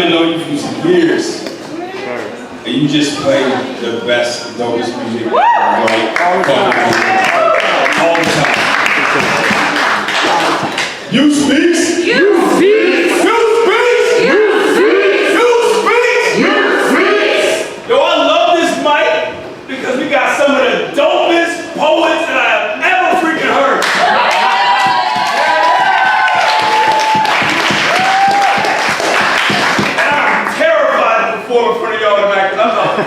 been knowing you for some years. And you just play the best, dopest music all the time. You speaks. You speaks. You speaks. You speaks. You speaks. You speaks. Yo, I love this mic because we got some of the dopest poets that I've ever freaking heard. And I'm terrified to perform in front of y'all tonight because I'm like,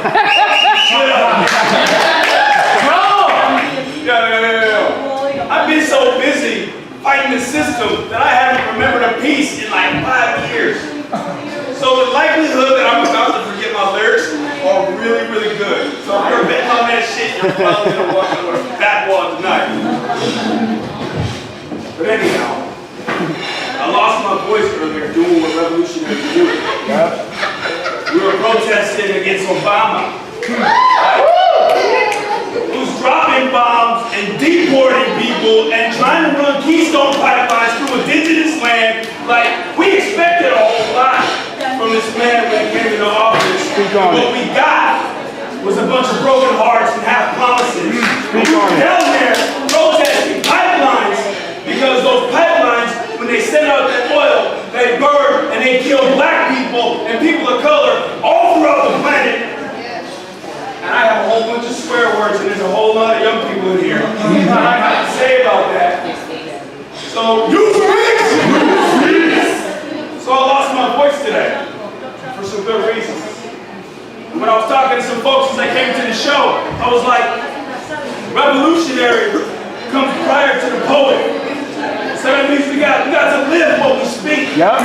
I've been so busy fighting the system that I haven't remembered a piece in like 5 years. So the likelihood that I'm about to forget my lyrics are really, really good. So if you're betting on that shit, you're probably gonna walk over that wall tonight. But anyhow, I lost my voice earlier doing what revolutionaries do. We were protesting against Obama. Who's dropping bombs and deporting people and trying to run Keystone pipelines through indigenous land. Like, we expected a whole lot from this man when he came into office. What we got was a bunch of broken hearts and half promises. We were down there protesting pipelines because those pipelines, when they send out that oil, they burn and they kill black people and people of color all throughout the planet. And I have a whole bunch of swear words, and there's a whole lot of young people in here. I have to say about that. So, you speak! So I lost my voice today, for some good reasons. And when I was talking to some folks as I came to the show, I was like, revolutionary comes prior to the poet. So that means we got to live what we speak. Yeah.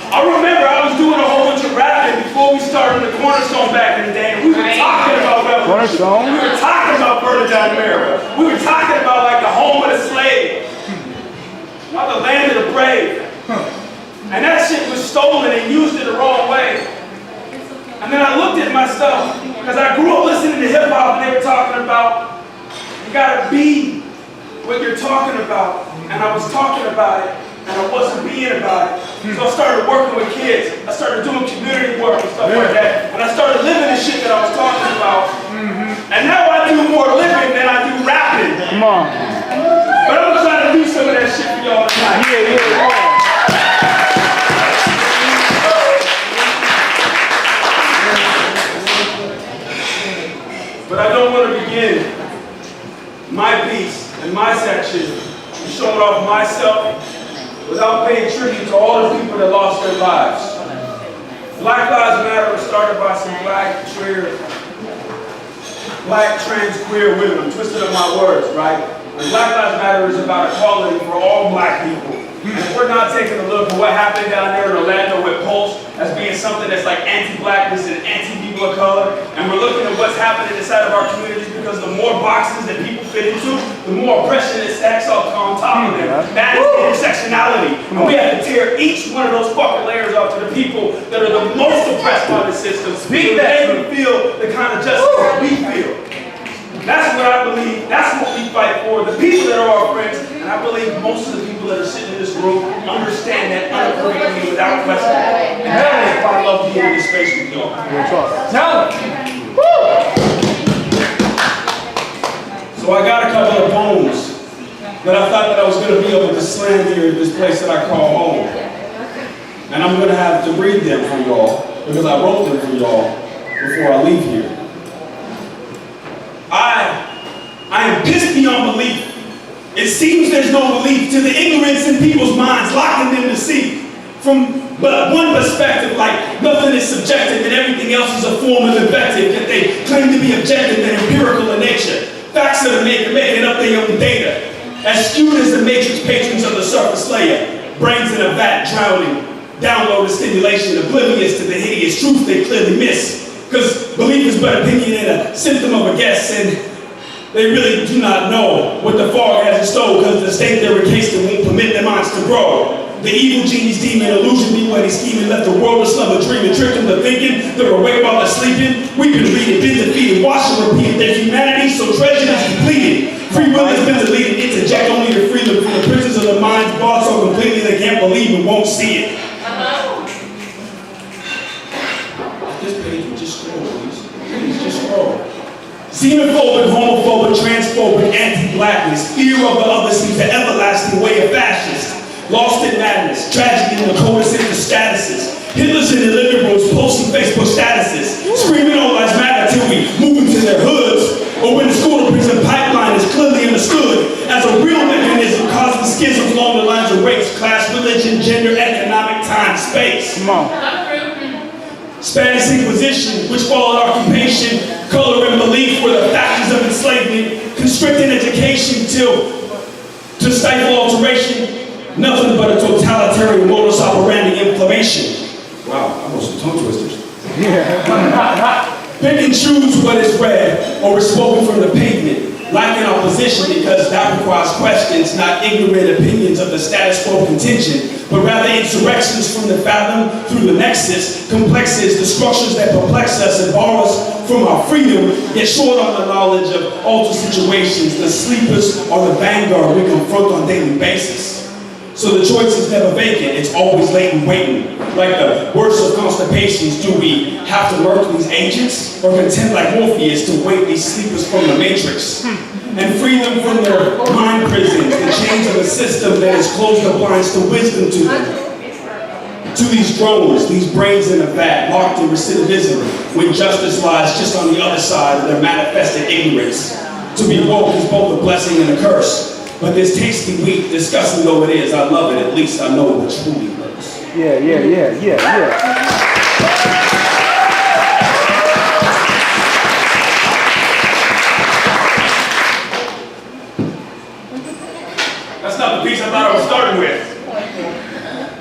I remember I was doing a whole bunch of rapping before we started the Cornerstone back in the day. We were talking about revolution. Cornerstone? We were talking about burning down America. We were talking about like the home of the slave. Not the land of the brave. And that shit was stolen and used it the wrong way. And then I looked at my stuff, because I grew up listening to hip hop and they were talking about, you gotta be what you're talking about. And I was talking about it. And I wasn't being about it. So I started working with kids. I started doing community work and stuff like that. And I started living the shit that I was talking about. And now I do more living than I do rapping. Come on. But I'm trying to do some of that shit for y'all tonight. But I don't want to begin my piece and my section showing off myself without paying tribute to all the people that lost their lives. Black Lives Matter was started by some black trans queer women. I'm twisting up my words, right? And Black Lives Matter is about equality for all black people. And if we're not taking a look at what happened down there in Orlando with Pulse as being something that's like anti-blackness and anti-people of color, and we're looking at what's happening inside of our communities because the more boxes that people fit into, the more oppression that stacks up on top of them. That is intersectionality. And we have to tear each one of those fucking layers off to the people that are the most oppressed by the system so they can feel the kind of justice that we feel. That's what I believe. That's what we fight for. The people that are our friends, and I believe most of the people that are sitting in this room understand that unequivocally without question. And that is why I love being in this space with y'all. Tell them. So I got a couple of poems that I thought that I was going to be able to slam here in this place that I call home. And I'm going to have to read them for y'all because I wrote them for y'all before I leave here. I am pissed beyond belief. It seems there's no relief to the ignorance in people's minds, locking them to see from but one perspective, like nothing is subjective and everything else is a form of invective, yet they claim to be objective and empirical in nature. Facts of the maker making up their own data. As skewed as the matrix patrons of the surface layer, brains in a vat drowning, downloaded stimulation, oblivious to the hideous truth they clearly miss. Because belief is but opinion and a symptom of a guess, and they really do not know what the fog has in store, because the state they're encased in won't permit their minds to grow. The evil genie's demon illusion me when he's scheming, left the world of slumber dreaming, tricked them to thinking they're awake while they're sleeping. We've been reading, been defeated, watch and repeat their humanity, so treasure is depleted. Free will has been deleted, interject only to free them from the prisons of their minds, barred so completely they can't believe and won't see it. page, but just scroll, please. Please, just scroll. Xenophobic, homophobic, transphobic, anti-blackness, fear of the other seems the everlasting way of fascists. Lost in madness, tragedy in the coldest of statuses. Hitler's and illiberals posting Facebook statuses, screaming all lives matter till we move into their hoods. Or when the school to prison pipeline is clearly understood as a real mechanism causing schisms along the lines of race, class, religion, gender, economic, time, space. Come on. Spanish Inquisition, which followed occupation, color, and belief were the factors of enslavement, constricting education to stifle alteration, nothing but a totalitarian modus operandi inflammation. Wow, I wrote some tongue twisters. Pick and choose what is read or is spoken from the pavement, lacking opposition because that requires questions, not ignorant opinions of the status quo contention, but rather insurrections from the fathom through the nexus, complexes, the structures that perplex us and bar us from our freedom, yet short on the knowledge of altered situations. The sleepers are the vanguard we confront on a daily basis. So the choice is never vacant, it's always latent waiting. Like the worst of constipations, do we have to murk these agents? Or contend like Morpheus to wake these sleepers from the matrix? And free them from their mind prisons, the chains of a system that has closed the blinds to wisdom to them. To these drones, these brains in a vat, locked in recidivism, when justice lies just on the other side of their manifested ignorance. To be woke is both a blessing and a curse. But this tasty wheat, disgusting though it is, I love it, at least I know what truly works. Yeah. That's not the piece I thought I was starting with.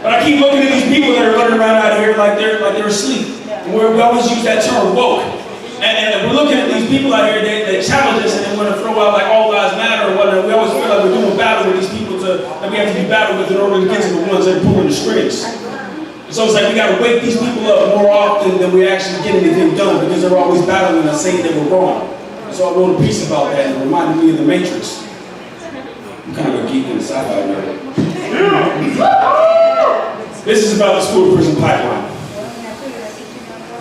But I keep looking at these people that are running around out here like they're asleep. And we always use that term woke. And we're looking at these people out here that challenge us and they want to throw out like all lives matter or whatever. We always feel like we're doing battle with these people that we have to be battled with in order to get to the ones that are pulling the strings. So it's like we got to wake these people up more often than we actually get anything done because they're always battling us saying that we're wrong. So I wrote a piece about that and it reminded me of the Matrix. I'm kind of a geek in the sci-fi nerd. This is about the school to prison pipeline.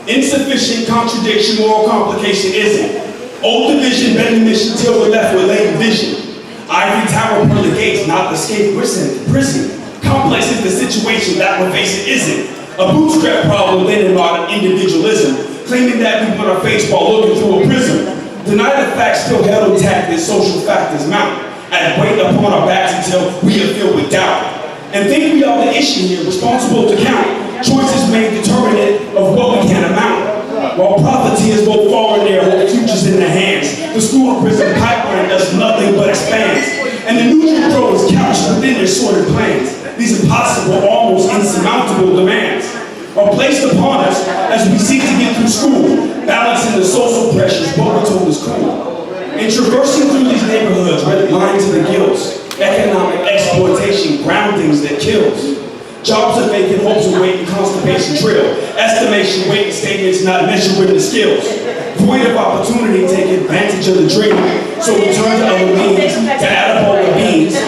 Insufficient, contradiction, moral complication isn't. Old division, better mission, till we're left with late vision. Ivory tower per the gates, not the escape, we're sent to prison. Complex is the situation that we're facing isn't. A bootstrap problem then in modern individualism, claiming that we put our face while looking through a prism. Deny the facts still held intact as social factors mount, and weight upon our backs until we are filled with doubt. And think we are the issue here, responsible to count. Choices made determinant of what we can amount. While profiteers both far in their whole futures in their hands, the school to prison pipeline does nothing but expands. And the neutral throw is couched within their sordid plans. These impossible, almost insurmountable demands are placed upon us as we seek to get through school, balancing the social pressures, what we're told is cool. And traversing through these neighborhoods, red line to the gills, economic exploitation, groundings that kills. Jobs are vacant, hopes are waiting, constipation drill. Estimation, waiting statements, not measuring the skills. Void of opportunity, take advantage of the dream. So we turn to other means, to add up all the beans.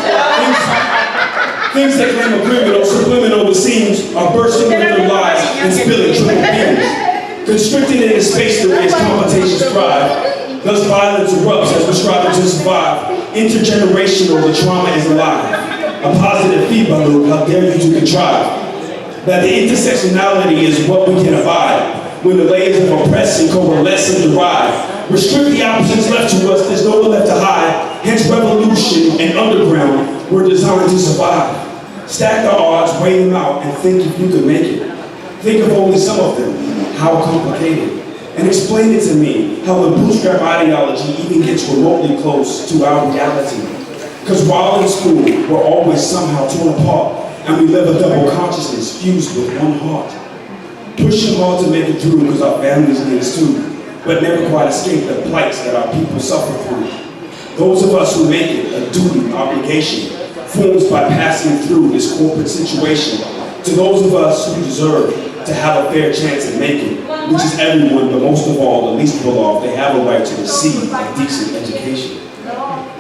Things that claim a criminal, subliminal the seams, are bursting into their lives and spilling triple beams. Constricted in a space that makes competitions thrive. Thus violence erupts as we're striving to survive. Intergenerational, the trauma is alive. A positive feedback loop, how dare you to contrive. That the intersectionality is what we can abide. When the layers of oppression coalesce and derive. Restrict the options left to us, there's no one left to hide. Hence revolution and underground were designed to survive. Stack the odds, weigh them out, and think if you could make it. Think of only some of them, how complicated. And explain it to me, how the bootstrap ideology even gets remotely close to our reality. Because while in school, we're always somehow torn apart, and we live a double consciousness fused with one heart. Pushing hard to make it through because our families need us too, but never quite escape the plights that our people suffer through. Those of us who make it, a duty, obligation, forms by passing through this corporate situation. To those of us who deserve to have a fair chance at making, which is everyone, but most of all, the least well off, they have a right to receive a decent education.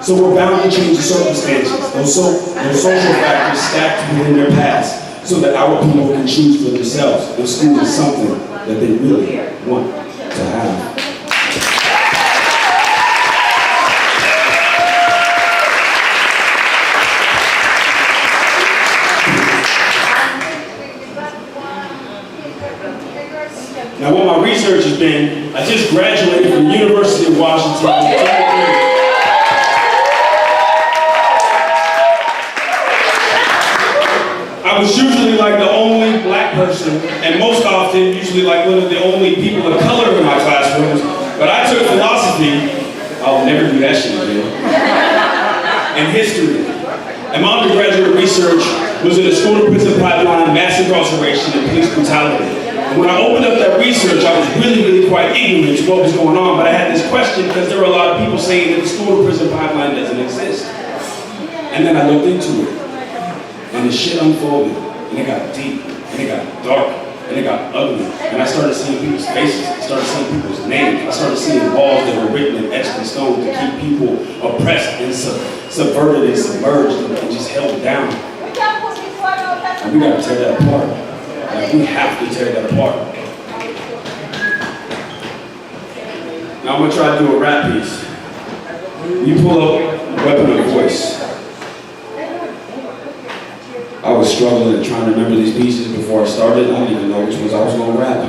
So we're bound to change the circumstances, those social factors stacked within their past, so that our people can choose for themselves if school is something that they really want to have. Now, what my research has been, I just graduated from the University of Washington. I was usually like the only black person, and most often, usually like one of the only people of color in my classrooms. But I took philosophy, I'll never do that shit again, and history. And my undergraduate research was in the school-to-prison pipeline, mass incarceration, and police brutality. And when I opened up that research, I was really quite ignorant to what was going on, but I had this question because there were a lot of people saying that the school-to-prison pipeline doesn't exist. And then I looked into it, and the shit unfolded, and it got deep, and it got dark, and it got ugly. And I started seeing people's faces, I started seeing people's names, I started seeing walls that were written and etched in stone to keep people oppressed and subverted and submerged and just held down. And we gotta tear that apart. Like, we have to tear that apart. Now I'm gonna try to do a rap piece. You pull up Weapon of Voice. I was struggling and trying to remember these pieces before I started. I didn't even know which ones I was gonna rap.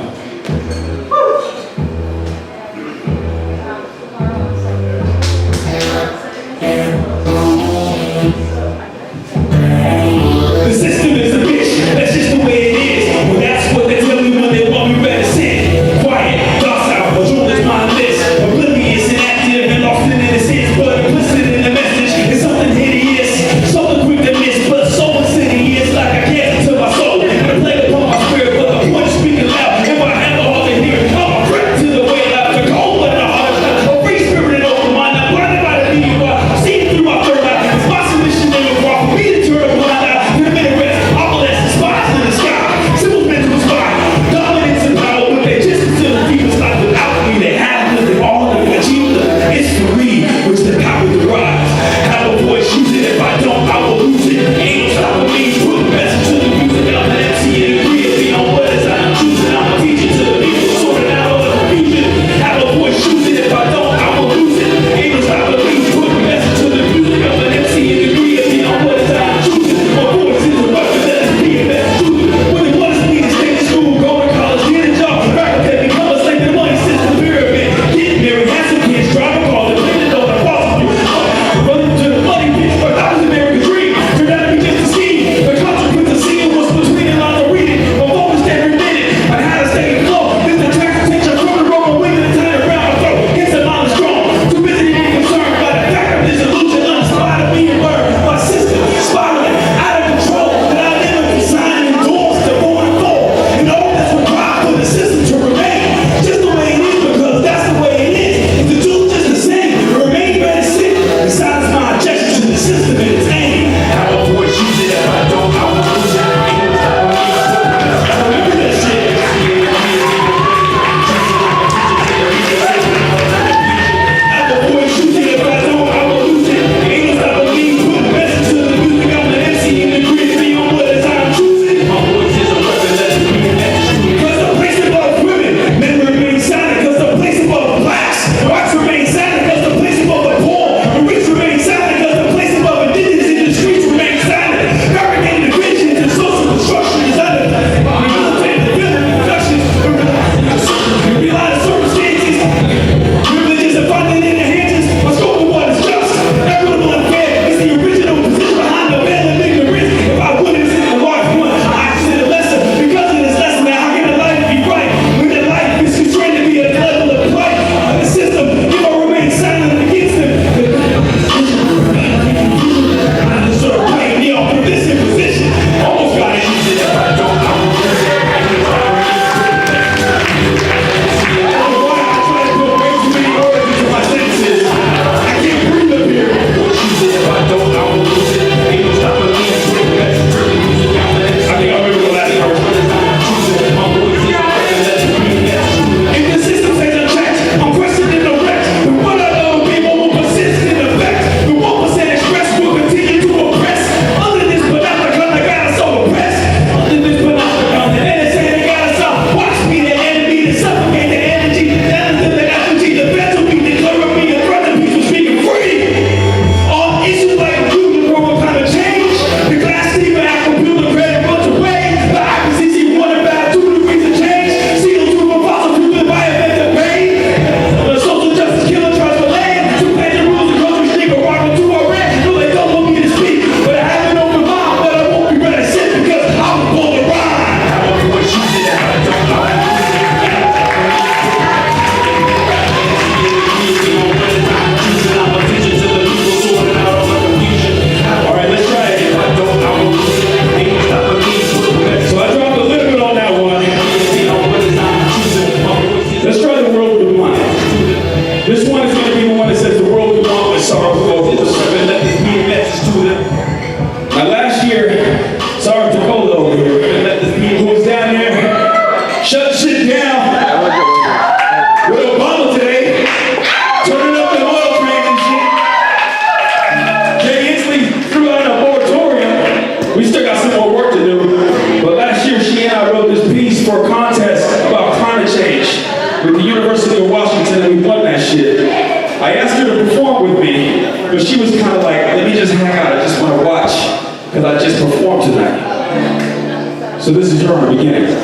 The system is a bitch, that's just the way it is. Well, that's what they tell me when they want me better sit. Quiet, docile, but journalist mindless. Oblivious and active and lost in innocence. But implicit in the message is something hideous. Something quick to miss, but so insidious. Like I can't to my soul. And I play upon my spirit, but the point is speaking loud. If I have a heart to hear more work to do. But last year, she and I wrote this piece for a contest about climate change with the University of Washington, and we won that shit. I asked her to perform with me, but she was kind of like, let me just hang out, I just want to watch, because I just performed tonight. So this is your beginning.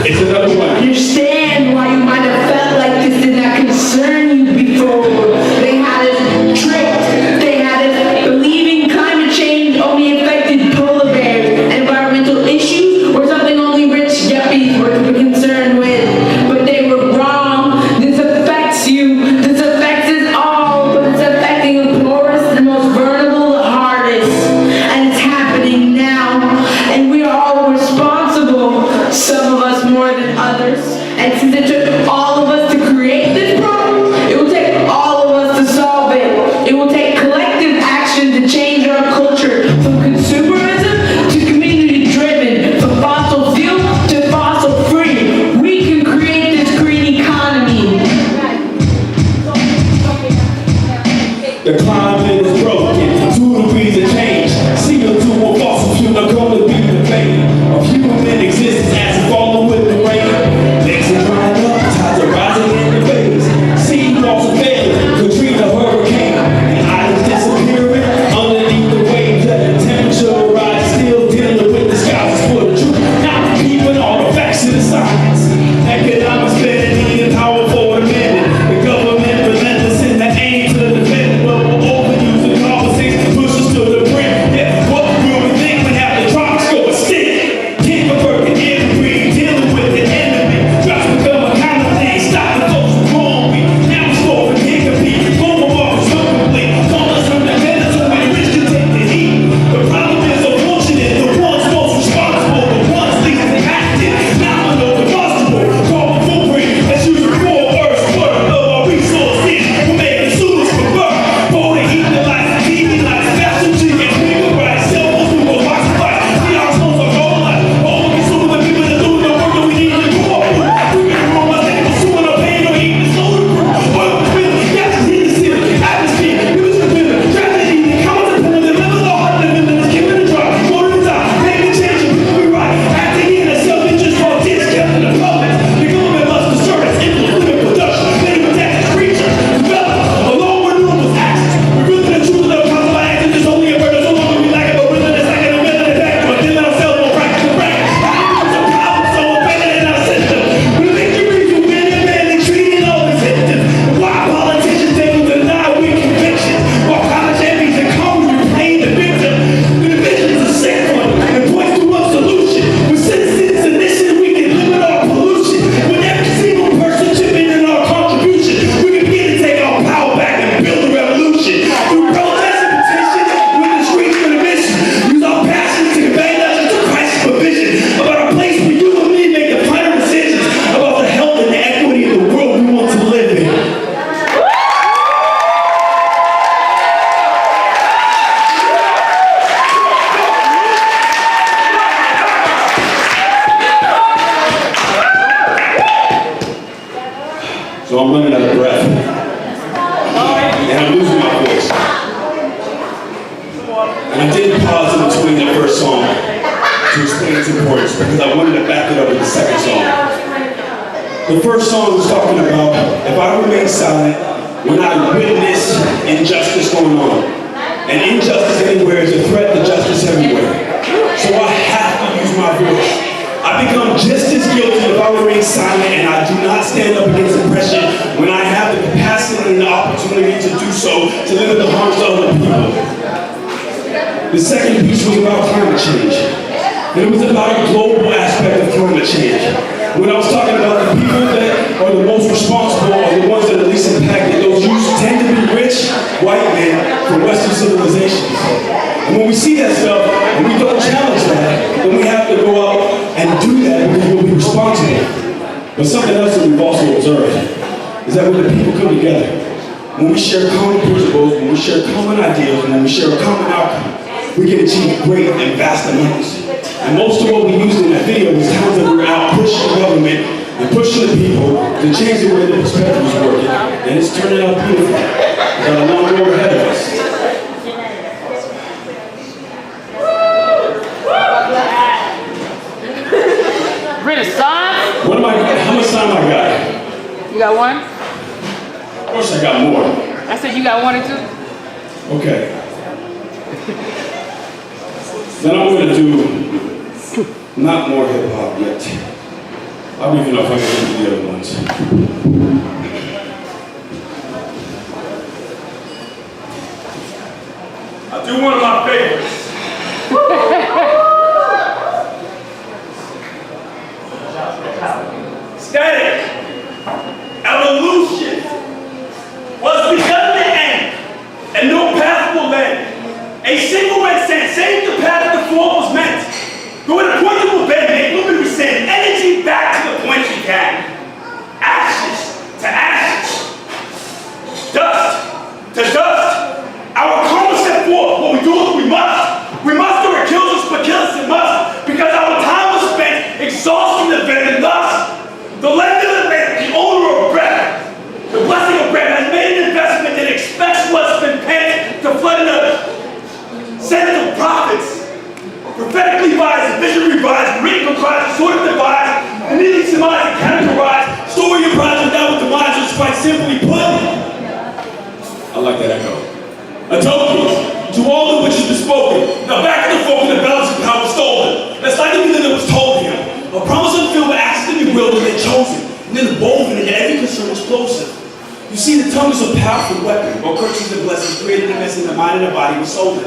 It's another one. Understand why you might have felt like this did not concern you before. They had us tricked. They had us believing climate change only affected polar bears. Environmental issues were something only rich yuppies were concerned with. But they were wrong. This affects you. This affects us all. But it's affecting the poorest, the most vulnerable, the hardest. And it's happening now. And we are all responsible. Some of us more than others. And since it took all of us to create this problem, it will take all of us to solve it. It will take collective action to change our culture from consumerism to community-driven, from fossil fuel to fossil-free. We can create this green economy. The climate is broken, 2 degrees of change. CO2 or fossil fuel are going to be the fate of human existence as it falling with the rain. Lakes are drying up, tides are rising in the bays. Sea walls are failing, Katrina hurricane. And islands disappearing underneath the waves. The temperature rise, still dealing with the skies for the truth. Not keeping all the facts to the science. Economics spending and power for the minute. The government relentless in the aim to defend. But we're overusing conversations, push us to the brink. Yeah, what will we think when half the tropics go extinct? Can't convert the inbreed, dealing with the enemy. Drugs become a common thing, stop the folks from hungry. Now it's for the king of peace. Global war is complete. Call us from the vendors so the rich can take the heat. The problem is unfortunate, the ones most responsible, the ones least impacted. Nominal, demonstrable, carbon footprint. Let's use the 4 words worth of our resources. We're making students for birth. For the heat, the lights, TV lights, specialty, and people rights. Cell phones, we will watch the lights. See our phones are all life. All the consumers, the people that do the work that we need to do. We can grow my thing, consuming our pain or eating the soul of the group. Oil was spilling, gas is in the city, atmosphere, music is living, tragedy, the common dependent, living the heart, living in this killing the drop, water the top, make the change, and people be right. Acting in a self-interest while discounting the public. The government must assert its influence production, then protect its creatures, develop, along with numerous actions. Revealing the truth of the possible actions is only a burden, so long as we lack it, but really it's like an invented attack, but then ourselves more practice to practice. It's a problem, so embedded in our system. When victories will win and badly treating all the victims. Why politicians they will deny weak convictions, while college MPs and Congress replaying the victim. The division is a sick one, and points to one solution. With citizens initiative, we can limit our pollution. With every single person chipping in our contribution, we can begin to take our power back and build a revolution. Through protests and petitions, with the streets for the mission. Use our passion to convey messages to Christ's provision. About a place where you and me make the final decisions. About the health and the equity of the world we want to live in. So I'm running out of breath. And I'm losing my voice. And I did pause in between the first song to explain its importance because I wanted to back it up with the second song. The first song was talking about if I remain silent when I witness injustice going on. And injustice anywhere is a threat to justice everywhere. So I have to use my voice. I become just as guilty if I remain silent and I do not stand up against oppression when I have the capacity and the opportunity to do so to limit the harms to other people. The second piece was about climate change. And it was about a global aspect of climate change. When I was talking about the people that are the most responsible are the ones that are least impacted, those usually tend to be rich white men from Western civilizations. And when we see that stuff and we don't challenge that, then we have to go out and do that because we'll be responsible. But something else that we've also observed is that when the people come together, when we share common principles, when we share common ideals, and when we share a common outcome, we can achieve great and vast amounts. And most of what we used in that video was times that we were out pushing the government and pushing the people to change the way the perspective was working. And it's turning out beautiful. We've got a long road ahead of us. Renaissance. How much time I got? You got one? Of course I got more. I said you got one or two? Okay. Then I'm going to do not more hip hop yet. I don't even know if I can do the other ones. I'll do one of my favorites. Static. Evolution was begun to end, and no path will end. A single red sand, save the path the fall was meant. Go in a point that will bend, make movement rescind, energy back to the point you can. Ashes to ashes, dust to dust. Our karma set forth, what we do is we must. We must do it kills us, but kill us it must, because our time was spent exhausting the venom. Thus, the lender of the land, the owner of breath, the blessing of breath, has made an investment that expects what's been pent to flood in the sense of prophets. Prophetically advised, vision revised, written comprised, sort of devised, and neatly surmised and categorized. Story your project down with the minds, which quite simply put. I like that echo. A token to all of which has been spoken. Now back to the folk and the balance of power stolen. That's like everything that was told him. A promise unfilled with acts to be willed and then chosen. And then the woven and every concern was closer. You see, the tongue is a powerful weapon. Or curses and blessings created a mess in the mind and the body was sold.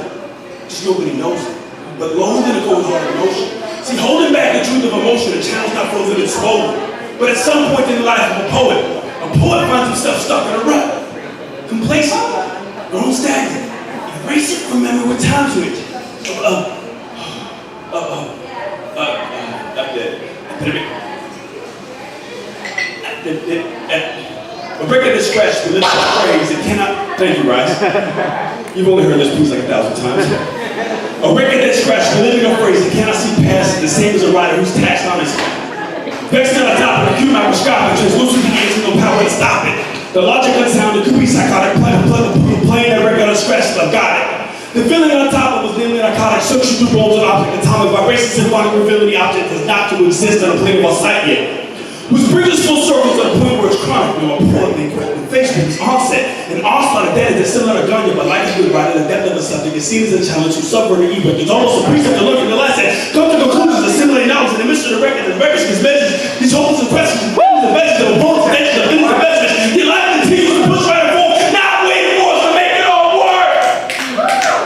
Just nobody knows it. But loathing it goes on emotion. See, holding back the truth of emotion, the channel's not frozen and swollen. But at some point in the life of a poet finds himself stuck in a rut. Complacent, grown stagnant. Erase it from memory with time to it. A record that scratched the lips of praise, it cannot, thank you, Rice. You've only heard this piece like 1,000 times. A record that scratched the living of phrase, it cannot see past the same as a writer who's taxed on his vexed on the top of the cube microscopic, translucent the age with no power to stop it. The logic unsound, it could be psychotic, playing that record on scratch, but got it. The feeling on top of was nearly narcotic, searching through bones and object, atomic vibration, symphonic revealing the object does not to exist on a plane of our sight yet. Which brings us full circle to the point where it's chronic, more importantly, when faced with its onset, an onslaught of death is still not a gun yet, but like a good writer, the depth of the subject is seen as a challenge to subvert the ebook. It's almost a precept to learn from the lesson, come to conclusions, assimilate knowledge in the midst of the record, and the records is measures, these hopes and questions, the message of opponents, the business of message, your life continues to push right and forth, not waiting for us to make it all work.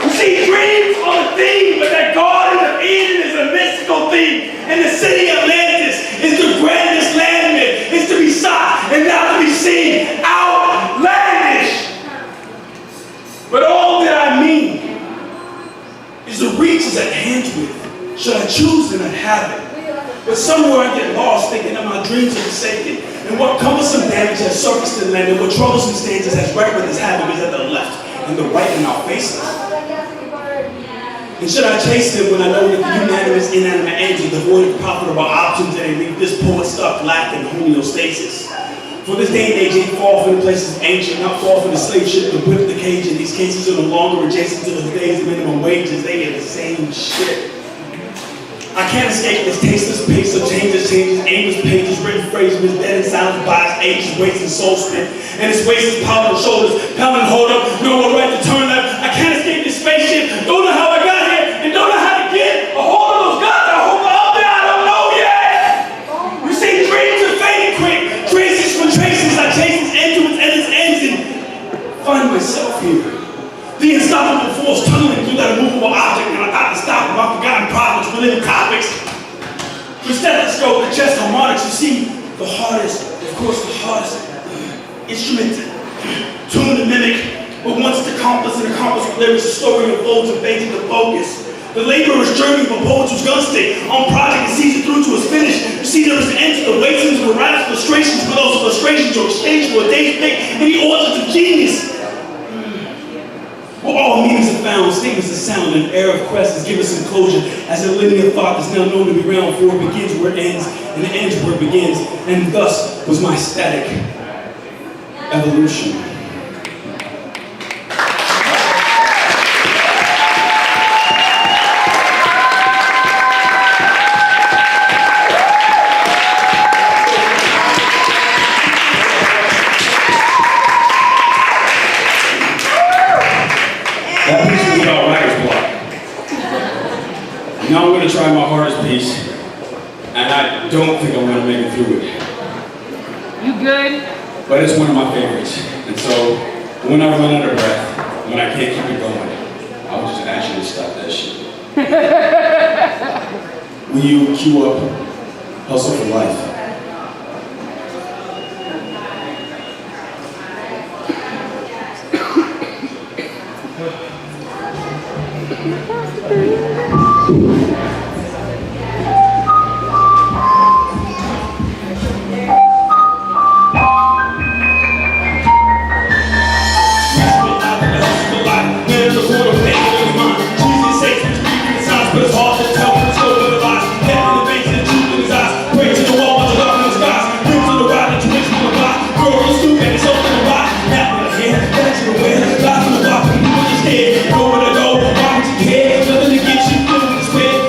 You see, dreams are the theme, but that Garden of Eden is a mystical theme, and the city of Atlantis is the grandest land myth. It's to be sought and not to be seen. Outlandish. But all that I mean is the reach is at hand with. Should I choose, then I'd have it. But somewhere I get lost thinking that my dreams are forsaken. And what cumbersome damage has surfaced in land, and what troublesome stanzas has record is having is at the left and the right in our faces. And should I chase them when I know that the unanimous, inanimate ends are devoid of profitable options and they leave this poet stuck lacking homeostasis? For this day and age ain't far from the places ancient, not far from the slave ship that whipped the cage, and these cases are no longer adjacent to the days of minimum wages. They get the same shit. I can't escape this tasteless pace of changes, aimless pages, written phrases, dead and silent bias, ages, weights, and soul spent. And its waist is powerful shoulders, pounding hold up, no more right to turn left. I can't escape this spaceship, don't know how I got here, and don't know how to get a hold of those guns. I hope I'm up there, I don't know yet. You see, dreams are fading quick, traces from traces, I chase its end to its end, its ends, and find myself here. The unstoppable force tunneling through that immovable object, and I got to stop with my forgotten prophets, living topics. The stethoscope, the chest harmonics, you see, the hardest, of course, the hardest instrument to tune and mimic, but once the compass and accomplish with lyrics, the story unfolds and fades into focus. The laborer's journey of a poet who's gun stick on project and sees it through to its finish. You see, there is an end to the waiting, the morale, frustrations, but those frustrations are exchanged for a day's pick, and the orders of genius. all meanings are found, statements are sound, an era of quest is given some closure, as a linear thought that's now known to be round, for it begins where it ends, and it ends where it begins, and thus was my static evolution. That piece was about writer's block. Now I'm going to try my hardest piece, and I don't think I'm going to make it through it. You good? But it's one of my favorites. And so, when I run out of breath, when I can't keep it going, I'll just ask you to stop that shit. Will you cue up Hustle for Life? But it's hard to tell when it's still with the lies. Head in the face and the truth in his eyes. Pray to the wall, watch the dark in the skies. Bring to the ride, the tradition of the block. Girl, you're stupid, it's something to rock. Now in the hair, back to the way. Lies in the block, when people just scared. Know where to go, why would you care? Nothing to get you through this way.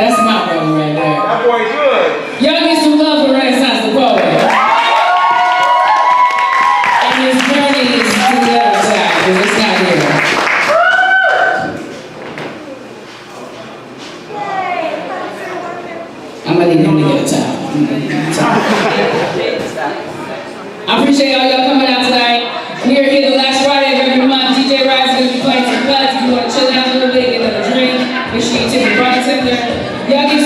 That's my brother right there. That boy good. Y'all get some love for Renaissance the poet. And his journey is to the other side, because it's not here. I'm gonna need him to get a towel. I appreciate all y'all coming out tonight. We are here the last Friday of every month. DJ Ride's gonna be playing some cuts. If you wanna chill out a little bit, get another drink, make sure you tip the bartender. Y'all get